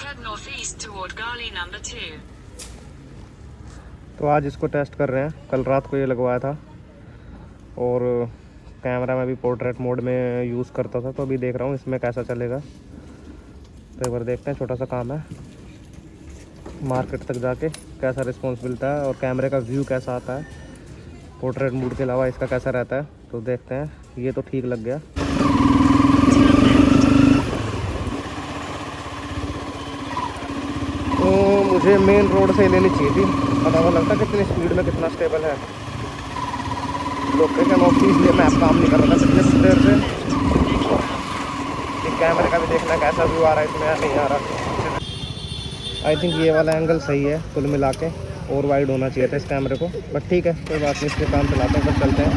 head northeast toward Gali number 2. तो आज इसको टेस्ट कर रहे हैं। कल रात को ये लगवाया था और कैमरा में भी पोर्ट्रेट मोड में यूज़ करता था, तो अभी देख रहा हूँ इसमें कैसा चलेगा। तो एक बार देखते हैं, छोटा सा काम है, मार्केट तक जाके कैसा रिस्पॉन्स मिलता है और कैमरे का व्यू कैसा आता है, पोर्ट्रेट मोड के अलावा इसका कैसा रहता है। तो देखते हैं। ये तो ठीक लग गया। तो मुझे मेन रोड से लेनी चाहिए थी, पता तो लगता कितनी स्पीड में कितना स्टेबल है। लोकेशन ऑफ इसलिए मैप काम नहीं कर रहा था कितने देर से। ये कैमरे का भी देखना कैसा व्यू आ रहा है इसमें या नहीं आ रहा। आई थिंक ये वाला एंगल सही है कुल मिला के, और वाइड होना चाहिए था इस कैमरे को, बट ठीक है कोई बात नहीं। इसके काम चलाते हैं, बस चलते हैं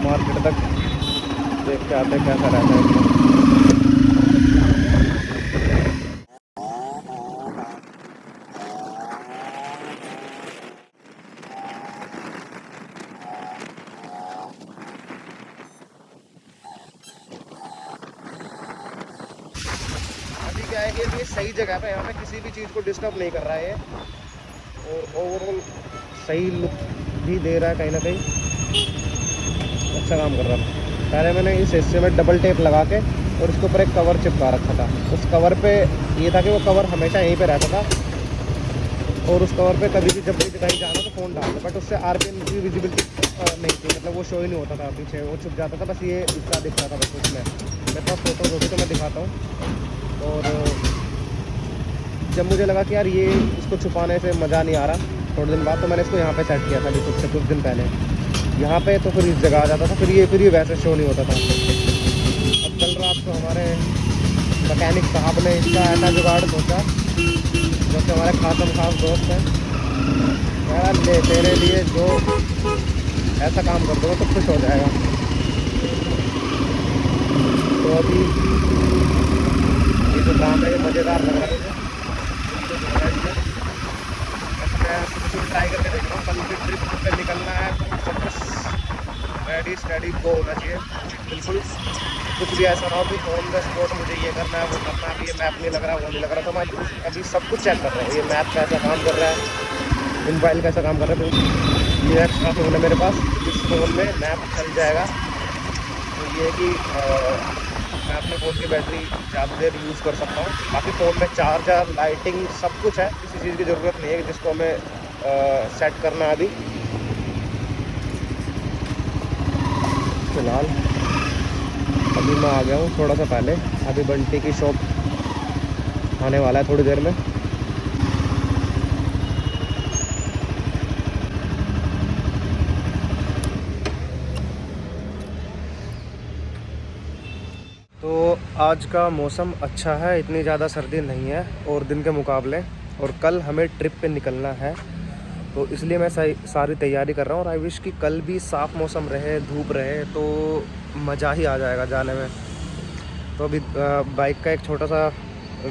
मार्केट तक, देख के आते हैं कैसा रहता है इसमें। क्या है कि ये सही जगह पे, यहाँ पे किसी भी चीज़ को डिस्टर्ब नहीं कर रहा है ये, और ओवरऑल सही लुक भी दे रहा है, कहीं ना कहीं अच्छा काम कर रहा है। पहले मैंने इस हिस्से में डबल टेप लगा के और इसके ऊपर एक कवर चिपका रखा था। उस कवर पे ये था कि वो कवर हमेशा यहीं पे रहता था और उस कवर पे कभी भी जब भी कहीं जाना तो फ़ोन डालना, बट उससे RPM की विजिबिलिटी नहीं थी, मतलब वो शो ही नहीं होता था पीछे, वो छुप जाता था, बस ये इसका दिखता था बस उसमें। मेरे पास फोटोज होगी तो मैं दिखाता हूँ। और जब मुझे लगा कि यार ये इसको छुपाने से मज़ा नहीं आ रहा, थोड़े दिन बाद तो मैंने इसको यहाँ पे सेट किया था अभी कुछ दिन पहले यहाँ पे, तो फिर इस जगह आ जाता था, फिर ये वैसे शो नहीं होता था। अब कल रात को हमारे मैकेनिक साहब ने इसका ऐसा जुगाड़ सोचा, जो कि हमारे खास दोस्त हैं, यार ले तेरे लिए जो ऐसा काम कर दो तो खुश हो जाएगा। तो अभी ये जो काम है ये मज़ेदार लग रहा है मुझे। मैं ट्राई करके देख रहा हूँ। कल की ट्रिप पे निकलना है, रेडी स्टडी गो होना चाहिए बिल्कुल। कुछ भी ऐसा ना हो कि ऑन द स्पॉट मुझे ये करना है वो करना है, अभी ये मैप नहीं लग रहा वो नहीं लग रहा, तो मैं अभी सब कुछ चेक कर रहा हूँ। ये मैप कैसा काम कर रहा है, मोबाइल कैसा काम कर रहा है। ये एक्स्ट्रा फ़ोन है मेरे पास, इस फ़ोन में मैप चल जाएगा। तो ये कि मैं अपने फ़ोन की बैटरी ज़्यादा देर यूज़ कर सकता हूँ। बाकी फ़ोन में चार्जर, लाइटिंग सब कुछ है, किसी चीज़ की ज़रूरत नहीं है जिसको हमें सेट करना है अभी फ़िलहाल। अभी मैं आ गया हूँ थोड़ा सा पहले, अभी बंटी की शॉप आने वाला है थोड़ी देर में। तो आज का मौसम अच्छा है, इतनी ज़्यादा सर्दी नहीं है और दिन के मुकाबले, और कल हमें ट्रिप पे निकलना है, तो इसलिए मैं सारी तैयारी कर रहा हूँ। और आई विश कि कल भी साफ़ मौसम रहे, धूप रहे, तो मज़ा ही आ जाएगा जाने में। तो अभी बाइक का एक छोटा सा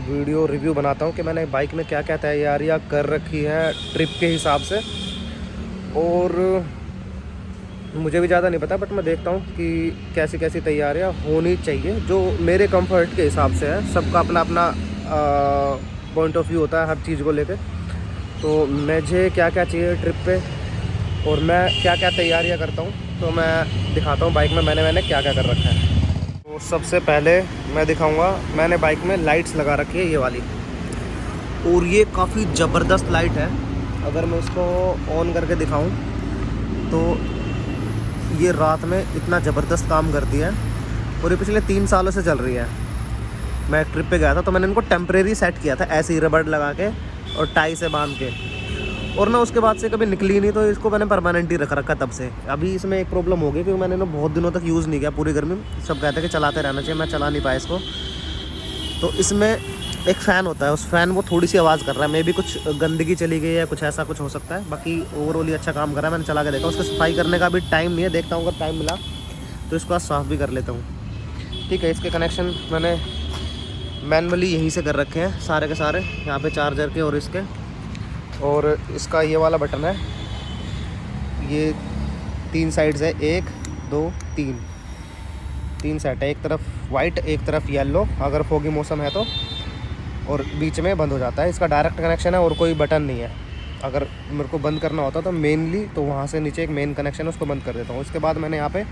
वीडियो रिव्यू बनाता हूँ कि मैंने बाइक में क्या क्या तैयारियाँ कर रखी है ट्रिप के हिसाब से। और मुझे भी ज़्यादा नहीं पता, बट मैं देखता हूँ कि कैसी कैसी तैयारियाँ होनी चाहिए जो मेरे कंफर्ट के हिसाब से है। सबका अपना अपना पॉइंट ऑफ व्यू होता है हर चीज़ को लेकर। तो मुझे क्या क्या चाहिए ट्रिप पे और मैं क्या क्या तैयारियाँ करता हूँ, तो मैं दिखाता हूँ बाइक में मैंने क्या क्या कर रखा है। तो सबसे पहले मैं दिखाऊँगा, मैंने बाइक में लाइट्स लगा रखी है ये वाली, और ये काफ़ी ज़बरदस्त लाइट है। अगर मैं इसको ऑन करके दिखाऊँ तो ये रात में इतना ज़बरदस्त काम करती है, और ये पिछले 3 सालों से चल रही है। मैं एक ट्रिप पे गया था तो मैंने इनको टेम्परेरी सेट किया था ऐसे ही रबड़ लगा के और टाई से बांध के, और ना उसके बाद से कभी निकली नहीं, तो इसको मैंने परमानेंट ही रख रखा तब से। अभी इसमें एक प्रॉब्लम हो गई क्योंकि मैंने ना बहुत दिनों तक यूज़ नहीं किया, पूरी गर्मी सब कहते हैं कि चलाते रहना चाहिए, मैं चला नहीं पाया इसको। तो इसमें एक फ़ैन होता है, उस फ़ैन वो थोड़ी सी आवाज़ कर रहा है, मे भी कुछ गंदगी चली गई है, कुछ ऐसा कुछ हो सकता है। बाकी ओवरऑल अच्छा काम कर रहा है, मैंने चला के देखा। उसको सफाई करने का भी टाइम नहीं है, देखता हूँ अगर टाइम मिला तो इसको आज साफ़ भी कर लेता हूँ। ठीक है, इसके कनेक्शन मैंने मैनुअली यहीं से कर रखे हैं सारे के सारे, यहाँ पे चार्जर के और इसके। और इसका ये वाला बटन है, ये 3 साइड्स है, 1 2 3 सेट है, एक तरफ वाइट एक तरफ येलो अगर फोगी मौसम है तो, और बीच में बंद हो जाता है। इसका डायरेक्ट कनेक्शन है और कोई बटन नहीं है। अगर मेरे को बंद करना होता तो मेनली तो वहाँ से नीचे एक मेन कनेक्शन है, उसको बंद कर देता हूँ। उसके बाद मैंने यहाँ पे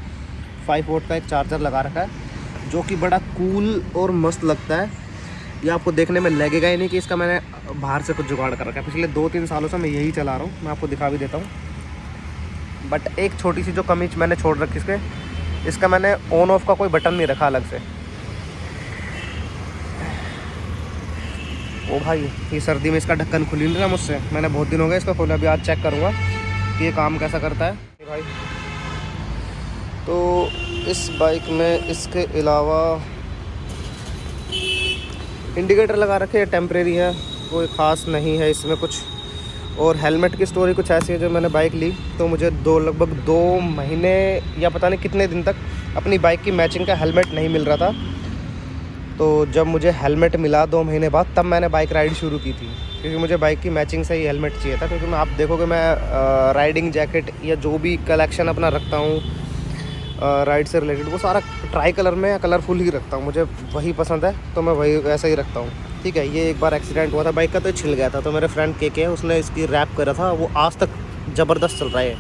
5 वोल्ट का एक चार्जर लगा रखा है जो कि बड़ा कूल और मस्त लगता है। ये आपको देखने में लगेगा ही नहीं कि इसका मैंने बाहर से कुछ जुगाड़ कर रखा है। पिछले 2-3 सालों से मैं यही चला रहा हूँ, मैं आपको दिखा भी देता हूँ। बट एक छोटी सी जो कमी मैंने छोड़ रखी इसका मैंने ऑन ऑफ का कोई बटन नहीं रखा अलग से। ओ भाई, ये सर्दी में इसका ढक्कन खुल नहीं रहा मुझसे, मैंने बहुत दिन हो गए इसको खोला। अभी आज चेक करूँगा कि ये काम कैसा करता है भाई। तो इस बाइक में इसके अलावा इंडिकेटर लगा रखे हैं, टेम्परेरी है, कोई ख़ास नहीं है इसमें कुछ। और हेलमेट की स्टोरी कुछ ऐसी है, जो मैंने बाइक ली तो मुझे लगभग 2 महीने या पता नहीं कितने दिन तक अपनी बाइक की मैचिंग का हेलमेट नहीं मिल रहा था। तो जब मुझे हेलमेट मिला 2 महीने बाद, तब मैंने बाइक राइड शुरू की थी, क्योंकि मुझे बाइक की मैचिंग से ही हेलमेट चाहिए था। क्योंकि आप देखोगे मैं राइडिंग जैकेट या जो भी कलेक्शन अपना रखता हूँ राइड से रिलेटेड, वो सारा ट्राई कलर में या कलरफुल ही रखता हूँ। मुझे वही पसंद है तो मैं वही वैसा ही रखता हूँ। ठीक है, ये एक बार एक्सीडेंट हुआ था बाइक का, तो छिल गया था। तो मेरे फ्रेंड के उसने इसकी रैप करा था, वो आज तक ज़बरदस्त चल रहा है।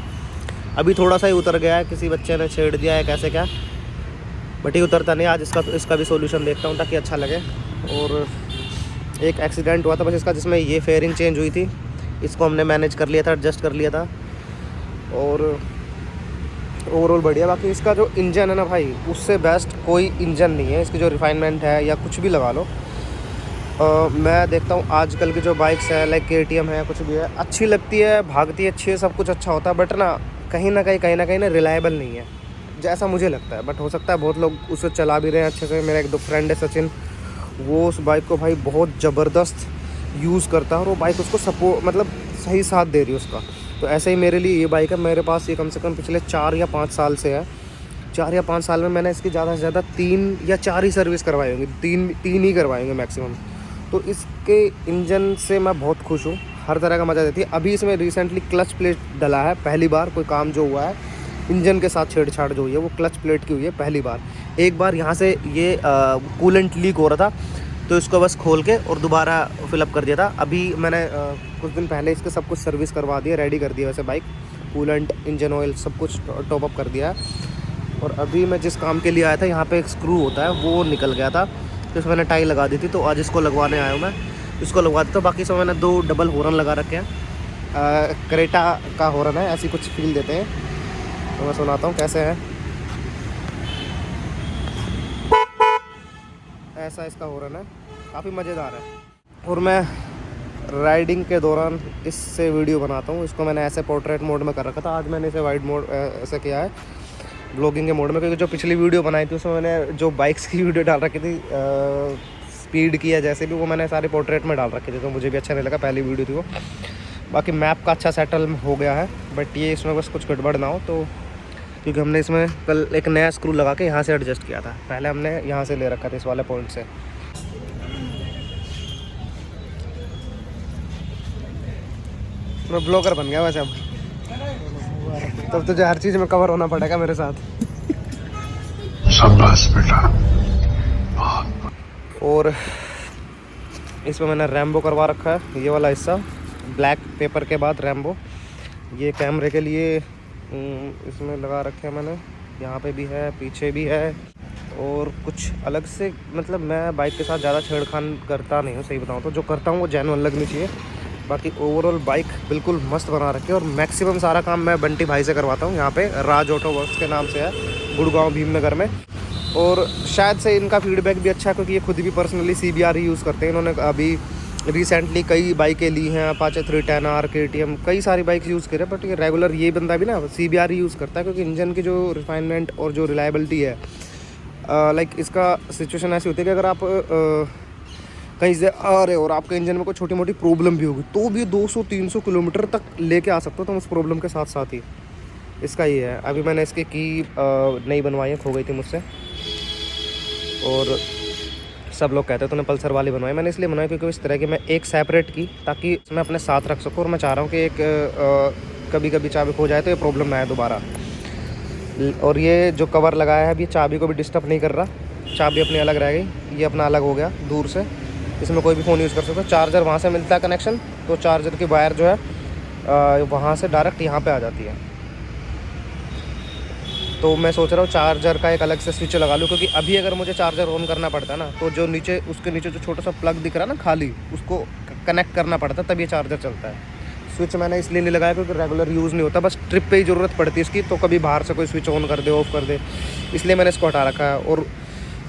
अभी थोड़ा सा ही उतर गया है, किसी बच्चे ने छेड़ दिया है कैसे क्या, बट ये उतरता नहीं। आज इसका भी सोल्यूशन देखता हूँ ताकि अच्छा लगे। और एक एक्सीडेंट हुआ था बस इसका, जिसमें ये फेयरिंग चेंज हुई थी, इसको हमने मैनेज कर लिया था, एडजस्ट कर लिया था। और ओवरऑल बढ़िया। बाकी इसका जो इंजन है ना भाई, उससे बेस्ट कोई इंजन नहीं है। इसकी जो रिफाइनमेंट है या कुछ भी लगा लो, मैं देखता हूँ आजकल की जो बाइक्स है, लाइक KTM है, कुछ भी है, अच्छी लगती है, भागती है अच्छी है, सब कुछ अच्छा होता है, बट ना कहीं ना कहीं रिलायबल नहीं है, जैसा मुझे लगता है। बट हो सकता है बहुत लोग उसे चला भी रहे हैं अच्छे से। मेरा एक 2 फ्रेंड है सचिन, वो उस बाइक को भाई बहुत ज़बरदस्त यूज़ करता है, और वो बाइक उसको सपोर्ट मतलब सही साथ दे रही है उसका। तो ऐसे ही मेरे लिए ये बाइक है। मेरे पास ये कम से कम पिछले 4 या 5 साल से है। 4 या 5 साल में मैंने इसकी ज़्यादा से ज़्यादा 3 या 4 ही सर्विस करवाई होंगी, 3 ही करवाई होंगी मैक्सिमम। तो इसके इंजन से मैं बहुत खुश हूँ, हर तरह का मज़ा देती है। अभी इसमें रिसेंटली क्लच प्लेट डला है, पहली बार कोई काम जो हुआ है इंजन के साथ छेड़छाड़ जो हुई है वो क्लच प्लेट की हुई है पहली बार। एक बार यहाँ से ये कूलेंट लीक हो रहा था, तो इसको बस खोल के और दोबारा फिलअप कर दिया था। अभी मैंने कुछ दिन पहले इसके सब कुछ सर्विस करवा दिया, रेडी कर दिया वैसे बाइक, कूलेंट, इंजन ऑयल सब कुछ टॉप अप कर दिया है। और अभी मैं जिस काम के लिए आया था, यहाँ पे एक स्क्रू होता है वो निकल गया था, तो इसमें मैंने टाई लगा दी थी। तो आज इसको लगवाने आया हूँ मैं, इसको लगवा देता हूँ। बाकी सब मैंने 2 डबल हॉर्न लगा रखे हैं, क्रेटा का हॉर्न है, ऐसी कुछ फील देते हैं। तो मैं सुनाता हूँ कैसे है। ऐसा इसका हॉर्न है, काफ़ी मज़ेदार है। और मैं राइडिंग के दौरान इससे वीडियो बनाता हूँ। इसको मैंने ऐसे पोर्ट्रेट मोड में कर रखा था, आज मैंने इसे वाइड मोड ऐसे किया है, ब्लॉगिंग के मोड में। क्योंकि जो पिछली वीडियो बनाई थी उसमें मैंने जो बाइक्स की वीडियो डाल रखी थी, स्पीड की है जैसे भी, वो मैंने सारे पोर्ट्रेट में डाल रखे थे, तो मुझे भी अच्छा नहीं लगा, पहली वीडियो थी वो। बाकी मैप का अच्छा सेटल हो गया है, बट ये इसमें बस कुछ गड़बड़ ना हो। तो क्योंकि हमने इसमें कल एक नया स्क्रू लगा के यहाँ से एडजस्ट किया था, पहले हमने यहाँ से ले रखा था इस वाले पॉइंट से। मैं ब्लॉगर बन गया वैसे अब, तब तुझे हर चीज़ में कवर होना पड़ेगा मेरे साथ। शाबाश बेटा। और इसमें मैंने रैम्बो करवा रखा है, ये वाला हिस्सा ब्लैक पेपर के बाद रैम्बो। ये कैमरे के लिए इसमें लगा रखे हैं मैंने, यहाँ पे भी है, पीछे भी है। और कुछ अलग से मतलब मैं बाइक के साथ ज़्यादा छेड़खान करता नहीं हूँ, सही बताऊँ तो। जो करता हूँ वो जेन्युइन लगनी चाहिए। बाकी ओवरऑल बाइक बिल्कुल मस्त बना रखी है, और मैक्सिमम सारा काम मैं बंटी भाई से करवाता हूँ। यहाँ पे राज ऑटो वर्क्स के नाम से है, गुड़गांव भीमनगर में। और शायद से इनका फीडबैक भी अच्छा है, क्योंकि ये खुद भी पर्सनली CBR ही यूज़ करते हैं। इन्होंने अभी रिसेंटली कई बाइकें ली हैं, अपाचे 310R, KTM, कई सारी बाइक्स यूज़ करे। बट ये रेगुलर ये बंदा भी ना CBR ही यूज़ करता है, क्योंकि इंजन की जो रिफाइनमेंट और जो रिलायबिलिटी है, लाइक इसका सिचुएशन ऐसी होती है कि अगर आप कहीं से आ रहे हो और आपके इंजन में कोई छोटी मोटी प्रॉब्लम भी होगी, तो भी 200-300 किलोमीटर तक लेके आ सकते हो तुम उस प्रॉब्लम के साथ साथ ही। इसका ये है। अभी मैंने इसकी की नई बनवाई है, खो गई थी मुझसे, और सब लोग कहते हैं तूने पल्सर वाली बनवाई। मैंने इसलिए बनवाई क्योंकि इस तरह की मैं एक सेपरेट की, ताकि मैं अपने साथ रख सकूँ। और मैं चाह रहा हूँ कि एक कभी कभी चाबी खो जाए तो ये प्रॉब्लम ना आए दोबारा। और ये जो कवर लगाया है अभी चाबी को भी डिस्टर्ब नहीं कर रहा, चाबी अपनी अलग रह गई, ये अपना अलग हो गया दूर से। इसमें कोई भी फ़ोन यूज़ कर सकते हो। चार्जर वहाँ से मिलता है कनेक्शन, तो चार्जर की वायर जो है वहाँ से डायरेक्ट यहाँ पे आ जाती है। तो मैं सोच रहा हूँ चार्जर का एक अलग से स्विच लगा लूँ, क्योंकि अभी अगर मुझे चार्जर ऑन करना पड़ता है ना, तो जो नीचे उसके नीचे जो छोटा सा प्लग दिख रहा है ना खाली, उसको कनेक्ट करना पड़ता है, तब ये चार्जर चलता है। स्विच मैंने इसलिए नहीं लगाया क्योंकि रेगुलर यूज़ नहीं होता, बस ट्रिप पे ही ज़रूरत पड़ती है इसकी, तो कभी बाहर से कोई स्विच ऑन कर दे ऑफ कर दे, इसलिए मैंने इसको हटा रखा है। और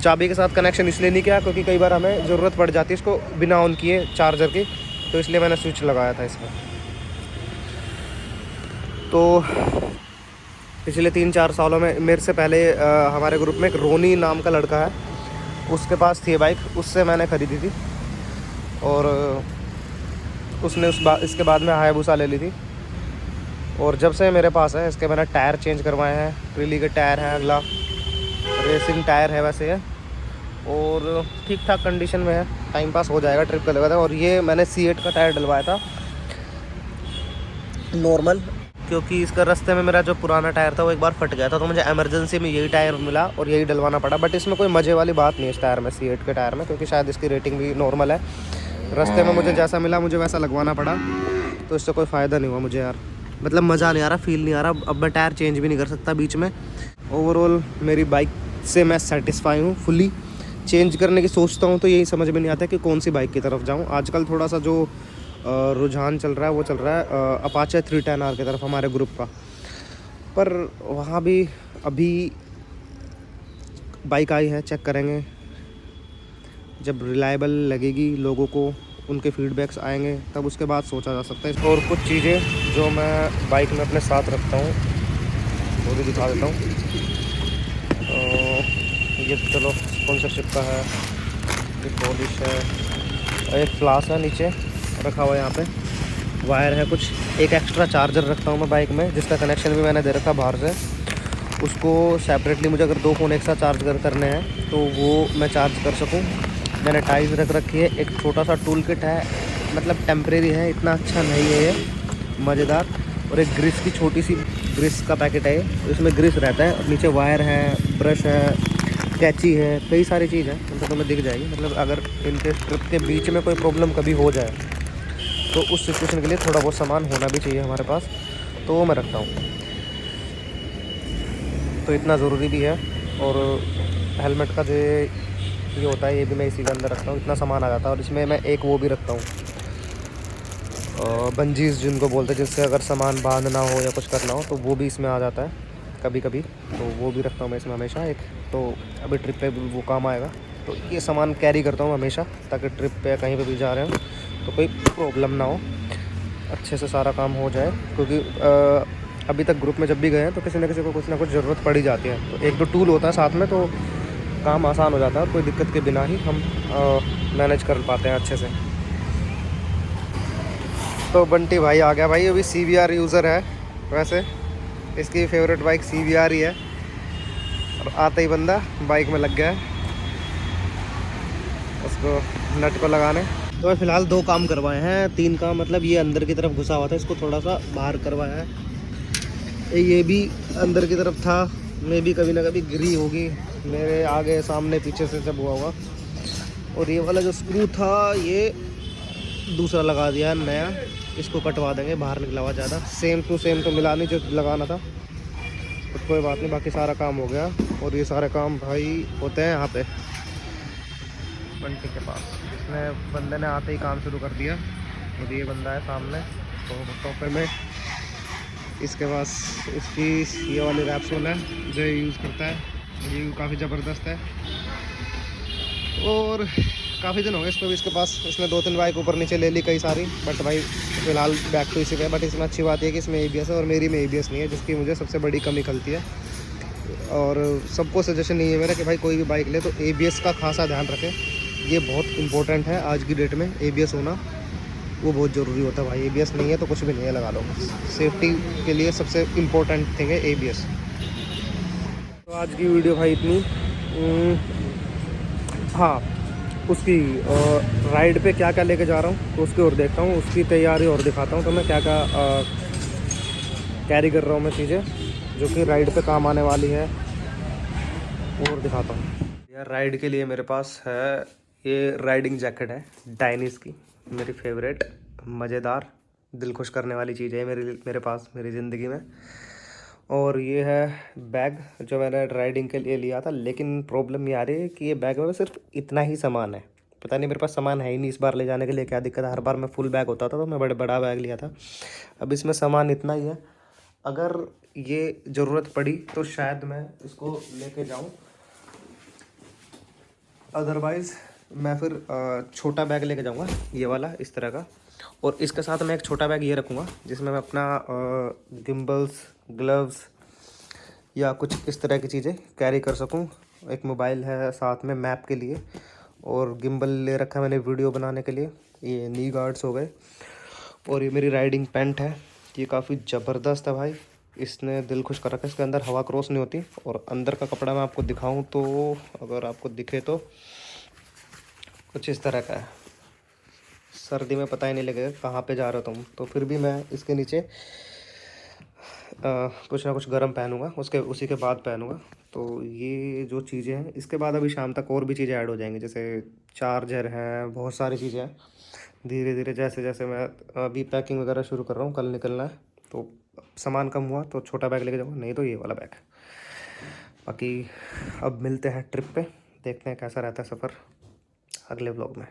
चाबी के साथ कनेक्शन इसलिए नहीं किया क्योंकि कई बार हमें ज़रूरत पड़ जाती है इसको बिना ऑन किए चार्जर की, तो इसलिए मैंने स्विच लगाया था इसमें। तो पिछले 3-4 सालों में मेरे से पहले हमारे ग्रुप में एक रोनी नाम का लड़का है, उसके पास थी बाइक, उससे मैंने ख़रीदी थी, और उसने इसके बाद में हायाबुसा ले ली थी। और जब से मेरे पास है, इसके मैंने टायर चेंज करवाए हैं, प्रिली के टायर हैं, अगला रेसिंग टायर है वैसे है, और ठीक ठाक कंडीशन में है, टाइम पास हो जाएगा ट्रिप का लगा था। और ये मैंने C8 का टायर डलवाया था नॉर्मल, क्योंकि इसका रास्ते में मेरा जो पुराना टायर था वो एक बार फट गया था, तो मुझे इमरजेंसी में यही टायर मिला और यही डलवाना पड़ा। बट इसमें कोई मज़े वाली बात नहीं है इस टायर में, C8 के टायर में, क्योंकि शायद इसकी रेटिंग भी नॉर्मल है। रास्ते में मुझे जैसा मिला मुझे वैसा लगवाना पड़ा, तो इससे कोई फ़ायदा नहीं हुआ मुझे यार, मतलब मज़ा नहीं आ रहा, फील नहीं आ रहा। अब मैं टायर चेंज भी नहीं कर सकता बीच में। ओवरऑल मेरी बाइक से मैं सेटिस्फाई हूँ फुली। चेंज करने की सोचता हूँ तो यही समझ में नहीं आता कि कौन सी बाइक की तरफ जाऊँ। आजकल थोड़ा सा जो रुझान चल रहा है वो चल रहा है अपाचे 310R की तरफ हमारे ग्रुप का, पर वहाँ भी अभी बाइक आई है, चेक करेंगे, जब रिलायबल लगेगी लोगों को, उनके फीडबैक्स आएंगे, तब उसके बाद सोचा जा सकता है। और कुछ चीज़ें जो मैं बाइक में अपने साथ रखता हूँ वो भी दिखा देता हूँ। ये चलो स्पॉन्सरशिप का है, ये पॉलिश है, एक फ्लास है नीचे रखा हुआ है, यहाँ पे वायर है कुछ, एक एक्स्ट्रा चार्जर रखता हूँ मैं बाइक में, जिसका कनेक्शन भी मैंने दे रखा बाहर से। उसको सेपरेटली मुझे अगर 2 फ़ोन एक साथ चार्ज करने हैं तो वो मैं चार्ज कर सकूँ। मैंने टाइल्स रख रखी है, एक छोटा सा टूल किट है, मतलब टेम्परेरी है, इतना अच्छा नहीं है ये, मज़ेदार। और एक ग्रीस की छोटी सी ग्रीस का पैकेट है, इसमें ग्रीस रहता है। और नीचे वायर है, ब्रश है, कैंची है, कई सारी चीज़ है, मतलब तुम्हें दिख जाएगी। मतलब अगर इनके ट्रिप के बीच में कोई प्रॉब्लम कभी हो जाए तो उस सिचुएशन के लिए थोड़ा बहुत सामान होना भी चाहिए हमारे पास, तो वो मैं रखता हूँ, तो इतना ज़रूरी भी है। और हेलमेट का जो ये होता है ये भी मैं इसी के अंदर रखता हूँ, इतना सामान आ जाता है। और इसमें मैं एक वो भी रखता हूँ, बंजीज जिनको बोलते हैं, जिससे अगर सामान बांधना हो या कुछ करना हो तो वो भी इसमें आ जाता है कभी कभी, तो वो भी रखता हूँ मैं इसमें हमेशा एक, तो अभी ट्रिप पे वो काम आएगा। तो ये सामान कैरी करता हूँ हमेशा, ताकि ट्रिप पे कहीं पे भी जा रहे हो तो कोई प्रॉब्लम ना हो, अच्छे से सारा काम हो जाए। क्योंकि अभी तक ग्रुप में जब भी गए हैं तो किसी न किसी को कुछ ना कुछ ज़रूरत पड़ ही जाती है, तो 1-2 टूल होता है साथ में, तो काम आसान हो जाता है, कोई दिक्कत के बिना ही हम मैनेज कर पाते हैं अच्छे से। तो बंटी भाई आ गया भाई, अभी CBR यूज़र है, वैसे इसकी फेवरेट बाइक CBR ही है, और आते ही बंदा बाइक में लग गया है उसको नट को लगाने। तो फ़िलहाल 2 काम करवाए हैं, 3 काम, मतलब ये अंदर की तरफ घुसा हुआ था, इसको थोड़ा सा बाहर करवाया है। ये भी अंदर की तरफ था, मैं भी कभी ना कभी गिरी होगी मेरे आगे सामने पीछे से जब हुआ होगा। और ये वाला जो स्क्रू था ये दूसरा लगा दिया है नया, इसको कटवा देंगे, बाहर निकला हुआ ज़्यादा, सेम टू सेम तो मिला नहीं जो लगाना था, तो कोई बात नहीं, बाकी सारा काम हो गया। और ये सारे काम भाई होते हैं यहाँ पे बंटी के पास, इसने बंदे ने आते ही काम शुरू कर दिया। और ये बंदा है सामने तो टोपे में, इसके पास इसकी ये वाली रैप्सोल है जो यूज़ करता है, ये काफ़ी ज़बरदस्त है। और काफ़ी दिन हो गए इसको भी, इसके पास इसने 2-3 बाइक ऊपर नीचे ले ली कई सारी, बट भाई फ़िलहाल बैक टू इसी पे। बट इसमें अच्छी बात है कि इसमें ABS है और मेरी में ABS नहीं है, जिसकी मुझे सबसे बड़ी कमी खलती है। और सबको सजेशन नहीं है मेरा कि भाई कोई भी बाइक ले तो ABS का खासा ध्यान रखें, ये बहुत इंपॉर्टेंट है आज की डेट में। ABS होना वो बहुत ज़रूरी होता है भाई, ABS नहीं है तो कुछ भी नहीं है, लगा लो। सेफ्टी के लिए सबसे इम्पोर्टेंट थिंग है ABS। तो आज की वीडियो भाई इतनी, हाँ उसकी राइड पे क्या क्या लेके जा रहा हूँ तो उसकी और देखता हूँ, उसकी तैयारी और दिखाता हूँ, तो मैं क्या क्या कैरी कर रहा हूँ मैं चीज़ें जो कि राइड पे काम आने वाली है, और दिखाता हूँ। यार राइड के लिए मेरे पास है ये राइडिंग जैकेट है डाइनिस की, मेरी फेवरेट, मज़ेदार, दिल खुश करने वाली चीज़ है मेरे पास मेरी ज़िंदगी में। और ये है बैग जो मैंने राइडिंग के लिए लिया था, लेकिन प्रॉब्लम ये आ रही है कि ये बैग में सिर्फ इतना ही सामान है। पता नहीं मेरे पास सामान है ही नहीं इस बार ले जाने के लिए, क्या दिक्कत है। हर बार मैं फुल बैग होता था तो मैं बड़ा बैग लिया था, अब इसमें सामान इतना ही है। अगर ये ज़रूरत पड़ी तो शायद मैं इसको लेके जाऊं, अदरवाइज़ मैं फिर छोटा बैग लेके जाऊंगा, ये वाला इस तरह का। और इसके साथ मैं एक छोटा बैग ये रखूँगा जिसमें मैं अपना गिम्बल्स, ग्लव्स या कुछ इस तरह की चीज़ें कैरी कर सकूं। एक मोबाइल है साथ में मैप के लिए, और गिम्बल ले रखा है मैंने वीडियो बनाने के लिए। ये नी गार्ड्स हो गए। और ये मेरी राइडिंग पैंट है, ये काफ़ी ज़बरदस्त है भाई, इसने दिल खुश कर रखा है। इसके अंदर हवा क्रॉस नहीं होती। और अंदर का कपड़ा मैं आपको दिखाऊं तो, अगर आपको दिखे तो कुछ इस तरह का है। सर्दी में पता ही नहीं लगेगा कहाँ पे जा रहे हो तुम। तो फिर भी मैं इसके नीचे कुछ ना कुछ गर्म पहनूंगा, उसी के बाद पहनूंगा। तो ये जो चीज़ें हैं, इसके बाद अभी शाम तक और भी चीज़ें ऐड हो जाएंगी, जैसे चार्जर हैं, बहुत सारी चीज़ें हैं। धीरे धीरे जैसे जैसे मैं अभी पैकिंग वगैरह शुरू कर रहा हूँ, कल निकलना है, तो सामान कम हुआ तो छोटा बैग लेके जाऊँगा, नहीं तो ये वाला बैग। बाकी अब मिलते हैं ट्रिप पे, देखते हैं कैसा रहता है सफ़र अगले व्लॉग में।